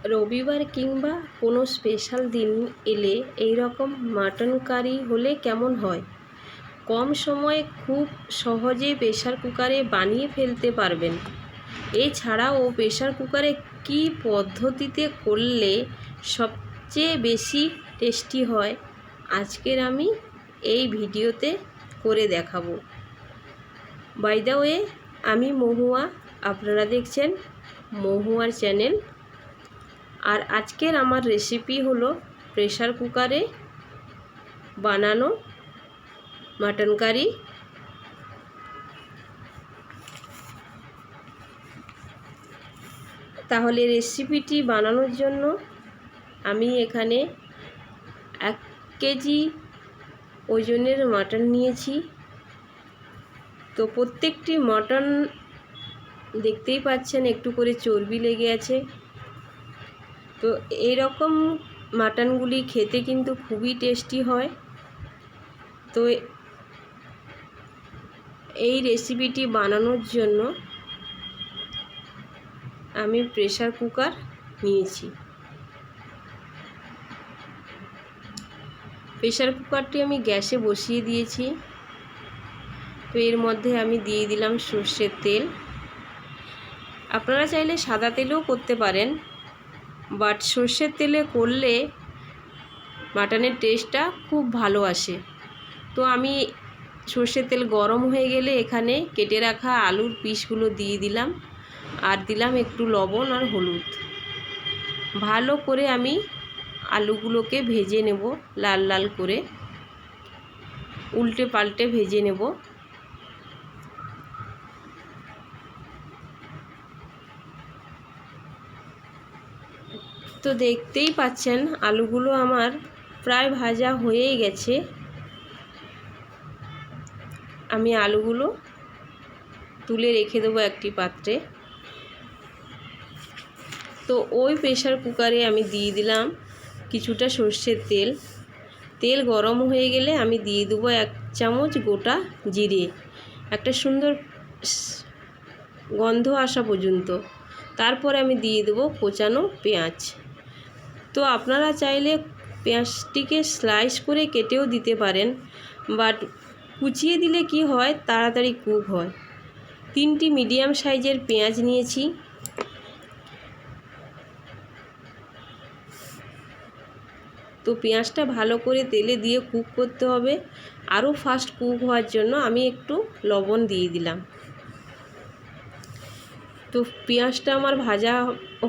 রবিবার কিংবা কোনো স্পেশাল দিন এলে এই রকম মাটন কারি হলে কেমন হয়। কম সময়ে খুব সহজেই প্রেশার কুকারে বানিয়ে ফেলতে পারবেন। এছাড়াও প্রেশার কুকারে কী পদ্ধতিতে করলে সবচেয়ে বেশি টেস্টি হয় আজকের আমি এই ভিডিওতে করে দেখাবো। বাই দ্য ওয়ে, আমি মহুয়া, আপনারা দেখছেন মহুয়ার চ্যানেল। আর আজকের আমার রেসিপি হলো প্রেশার কুকারে বানানো মাটন কারি। তাহলে রেসিপিটি বানানোর জন্য আমি এখানে 1 কেজি ওজনের মাটন নিয়েছি। তো প্রত্যেকটি মাটন দেখতেই পাচ্ছেন একটু করে চর্বি লেগে আছে। তো এই রকম মাটনগুলি খেতে কিন্তু খুবই টেস্টি হয়। তো এই রেসিপিটি বানানোর জন্য আমি প্রেশার কুকার নিয়েছি। প্রেশার কুকারটি আমি গ্যাসে বসিয়ে দিয়েছি। তো এর মধ্যে আমি দিয়ে দিলাম সর্ষের তেল। আপনারা চাইলে সাদা তেলেও করতে পারেন, বাট সর্ষের তেলে করলে মাটনের টেস্টটা খুব ভালো আসে। তো আমি সর্ষের তেল গরম হয়ে গেলে এখানে কেটে রাখা আলুর পিসগুলো দিয়ে দিলাম, আর দিলাম একটু লবণ আর হলুদ। ভালো করে আমি আলুগুলোকে ভেজে নেব, লাল লাল করে উল্টে পাল্টে ভেজে নেব। তো দেখতেই পাচ্ছেন আলুগুলো আমার প্রায় ভাজা হয়েই গেছে। আমি আলুগুলো তুলে রেখে দেবো একটি পাত্রে। তো ওই প্রেশার কুকারে আমি দিয়ে দিলাম কিছুটা সর্ষের তেল। তেল গরম হয়ে গেলে আমি দিয়ে দেবো 1 চামচ গোটা জিরে, একটা সুন্দর গন্ধ আসা পর্যন্ত। তারপরে আমি দিয়ে দেবো কোচানো পেঁয়াজ। তো আপনারা চাইলে পেঁয়াজটিকে স্লাইস করে কেটেও দিতে পারেন, বাট কুচিয়ে দিলে কি হয়, তাড়াতাড়ি কুক হয়। 3টি মিডিয়াম সাইজের পেঁয়াজ নিয়েছি। তো পেঁয়াজটা ভালো করে তেলে দিয়ে কুক করতে হবে। আরও ফাস্ট কুক হওয়ার জন্য আমি একটু লবণ দিয়ে দিলাম। তো পেঁয়াজটা আমার ভাজা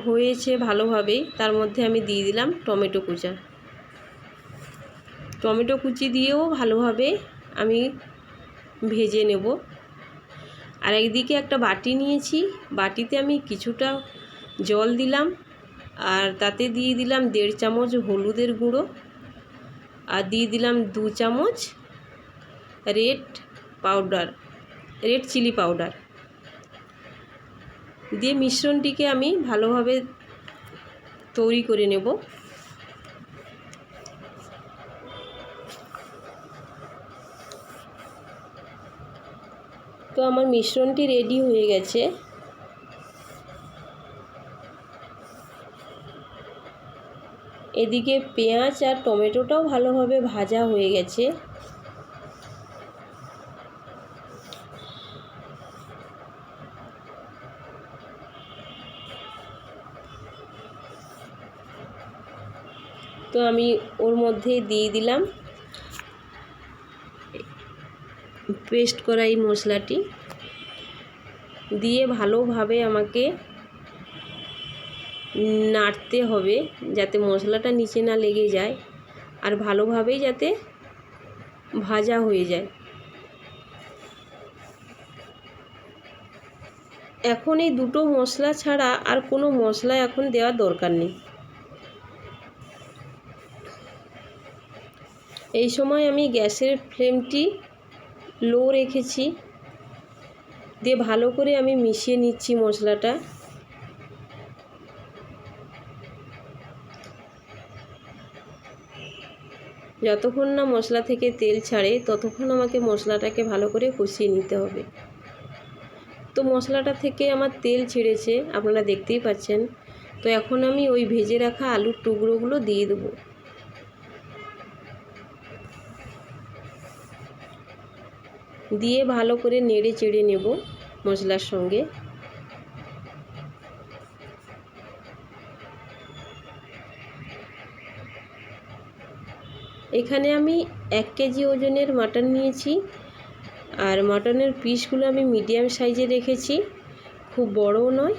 হয়েছে ভালোভাবেই। তার মধ্যে আমি দিয়ে দিলাম টমেটো কুচা। টমেটো কুচি দিয়েও ভালোভাবে আমি ভেজে নেব। আর একদিকে একটা বাটি নিয়েছি, বাটিতে আমি কিছুটা জল দিলাম, আর তাতে দিয়ে দিলাম 1.5 চামচ হলুদের গুঁড়ো, আর দিয়ে দিলাম 2 চামচ রেড চিলি পাউডার দিয়ে মিশ্রণটিকে আমি ভালোভাবে তৈরি করে নেব। তো আমার মিশ্রণটি রেডি হয়ে গেছে। এদিকে পেঁয়াজ আর টমেটোটাও ভালোভাবে ভাজা হয়ে গেছে। তো আমি ওর মধ্যে দিয়ে দিলাম পেস্ট করা এই মশলাটি, দিয়ে ভালোভাবে আমাকে নাড়তে হবে যাতে মশলাটা নিচে না লেগে যায়, আর ভালোভাবেই যাতে ভাজা হয়ে যায়। এখন এই দুটো মশলা ছাড়া আর কোনো মশলা এখন দেওয়ার দরকার নেই। এই সময় আমি গ্যাসের ফ্লেমটি লো রেখেছি, দিয়ে ভালো করে আমি মিশিয়ে নিচ্ছি মশলাটা। যতক্ষণ না মশলা থেকে তেল ছাড়ে ততক্ষণ আমাকে মশলাটাকে ভালো করে কষিয়ে নিতে হবে। তো মশলাটা থেকে আমার তেল ছেড়েছে, আপনারা দেখতেই পাচ্ছেন। তো এখন আমি ওই ভেজে রাখা আলুর টুকরোগুলো দিয়ে দেবো। দিয়ে ভালো করে নেড়ে চেড়ে নেব মশলার সঙ্গে। এখানে আমি 1 কেজি ওজনের মাটন নিয়েছি, আর মাটনের পিসগুলো আমি মিডিয়াম সাইজে রেখেছি, খুব বড়ও নয়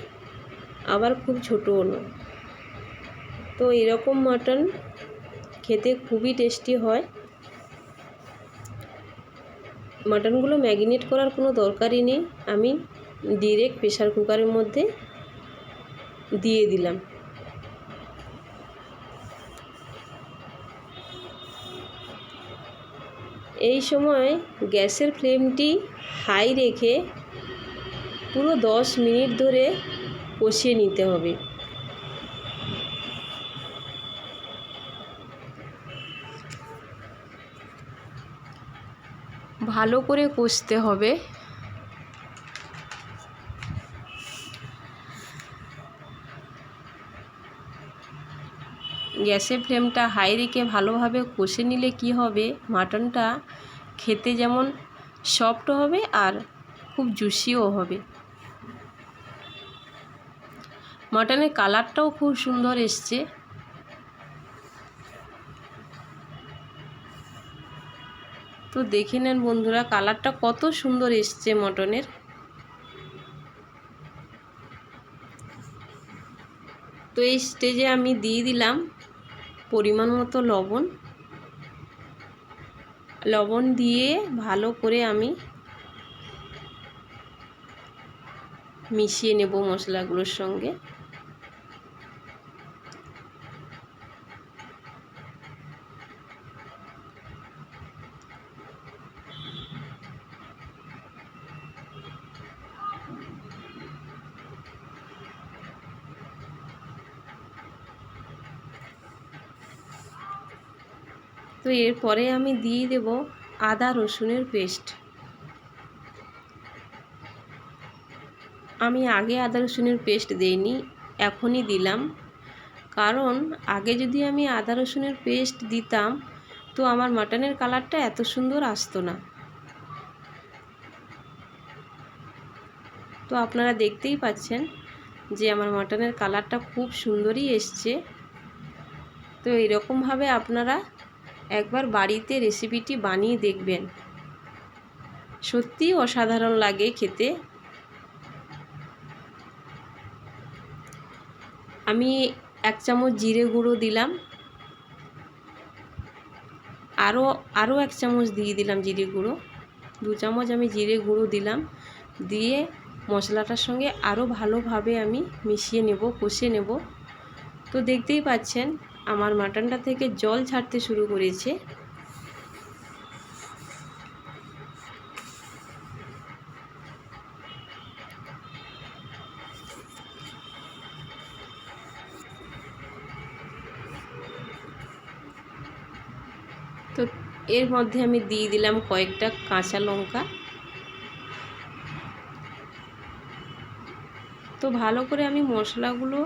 আবার খুব ছোটও নয়। তো এরকম মাটন খেতে খুবই টেস্টি হয়। মাটনগুলো ম্যারিনেট করার কোনো দরকারই নেই, আমি ডিরেক্ট প্রেসার কুকারের মধ্যে দিয়ে দিলাম। এই সময় গ্যাসের ফ্লেমটি হাই রেখে পুরো 10 মিনিট ধরে কষিয়ে নিতে হবে। ভালো করে কষতে হবে। গ্যাসের ফ্লেমটা হাই রেখে ভালোভাবে কষে নিলে কি হবে, মাটনটা খেতে যেমন সফট হবে আর খুব জুসিও হবে। মাটনের কালারটাও খুব সুন্দর এসছে। তো দেখে নেন বন্ধুরা, কালারটা কত সুন্দর এসছে মটনের। তো এই স্টেজে আমি দিয়ে দিলাম পরিমাণ মতো লবণ। লবণ দিয়ে ভালো করে আমি মিশিয়ে নেব মশলাগুলোর সঙ্গে। তো এরপরে আমি দিয়ে দেব আদা রসুনের পেস্ট। আমি আগে আদা রসুনের পেস্ট দেইনি, এখনই দিলাম, কারণ আগে যদি আমি আদা রসুনের পেস্ট দিতাম তো আমার মাটনের কালারটা এত সুন্দর আসতো না। তো আপনারা দেখতেই পাচ্ছেন যে আমার মাটনের কালারটা খুব সুন্দরই এসছে। তো এরকমভাবে আপনারা একবার বাড়িতে রেসিপিটি বানিয়ে দেখবেন, সত্যিই অসাধারণ লাগে খেতে। আমি 1 চামচ জিরে গুঁড়ো দিলাম, আরও 1 চামচ দিয়ে দিলাম জিরে গুঁড়ো, 2 চামচ আমি জিরে গুঁড়ো দিলাম। দিয়ে মশলাটার সঙ্গে আরও ভালোভাবে আমি মিশিয়ে নেব, কষে নেব। তো দেখতেই পাচ্ছেন আমার মাটনটা থেকে জল ছাড়তে শুরু করেছে। তো এর মধ্যে আমি দিয়ে দিলাম কয়েকটা কাঁচা লঙ্কা। তো ভালো করে আমি মশলাগুলো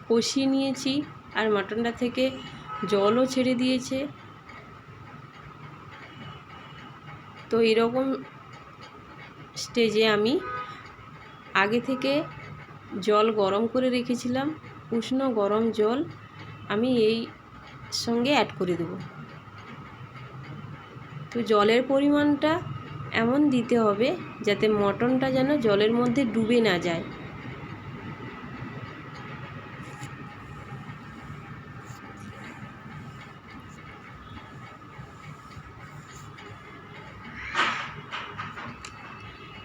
কষিয়ে নিয়েছি, আর মাটনটা থেকে জলও ছেড়ে দিয়েছে। তো এরকম স্টেজে আমি আগে থেকে জল গরম করে রেখেছিলাম, উষ্ণ গরম জল আমি এই সঙ্গে অ্যাড করে দেব। তো জলের পরিমাণটা এমন দিতে হবে যাতে মটনটা যেন জলের মধ্যে ডুবে না যায়।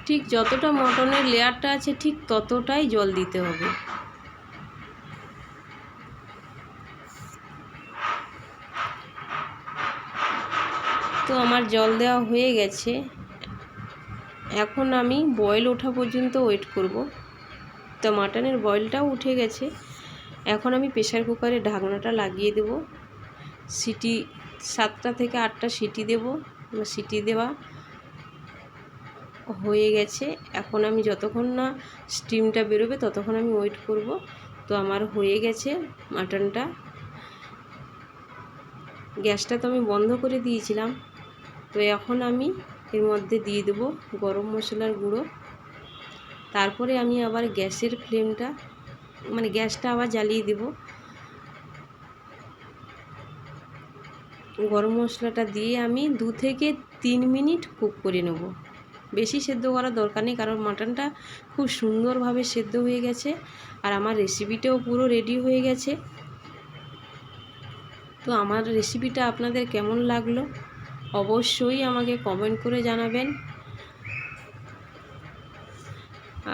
ঠিক যতটা মটনের লেয়ারটা আছে ঠিক ততটাই জল দিতে হবে। তো আমার জল দেওয়া হয়ে গেছে, এখন আমি বয়েল ওঠা পর্যন্ত ওয়েট করব। তো মাটনের বয়েলটাও উঠে গেছে, এখন আমি প্রেসার কুকারে ঢাকনাটা লাগিয়ে দেব। সিটি 7টা থেকে 8টা সিটি দেব। সিটি দেওয়া হয়ে গেছে, এখন আমি যতক্ষণ না স্টিমটা বেরোবে ততক্ষণ আমি ওয়েট করব। তো আমার হয়ে গেছে মাটনটা। গ্যাসটা তো আমি বন্ধ করে দিয়েছিলাম। তো এখন আমি এর মধ্যে দিয়ে দেবো গরম মশলার গুঁড়ো। তারপরে আমি আবার গ্যাসের ফ্লেমটা গ্যাসটা আবার জ্বালিয়ে দেব। গরম মশলাটা দিয়ে আমি 2 থেকে 3 মিনিট কুক করে নেব। বেশি সেদ্ধ করার দরকার নেই, কারণ মাটনটা খুব সুন্দরভাবে সেদ্ধ হয়ে গেছে আর আমার রেসিপিটাও পুরো রেডি হয়ে গেছে। তো আমার রেসিপিটা আপনাদের কেমন লাগলো অবশ্যই আমাকে কমেন্ট করে জানাবেন।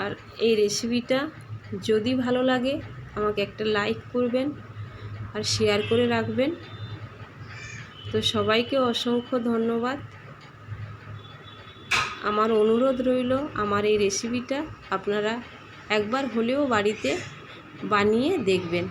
আর এই রেসিপিটা যদি ভালো লাগে আমাকে একটা লাইক করবেন আর শেয়ার করে রাখবেন। তো সবাইকে অসংখ্য ধন্যবাদ। আমার অনুরোধ রইল আমার এই রেসিপিটা আপনারা একবার হলেও বাড়িতে বানিয়ে দেখবেন।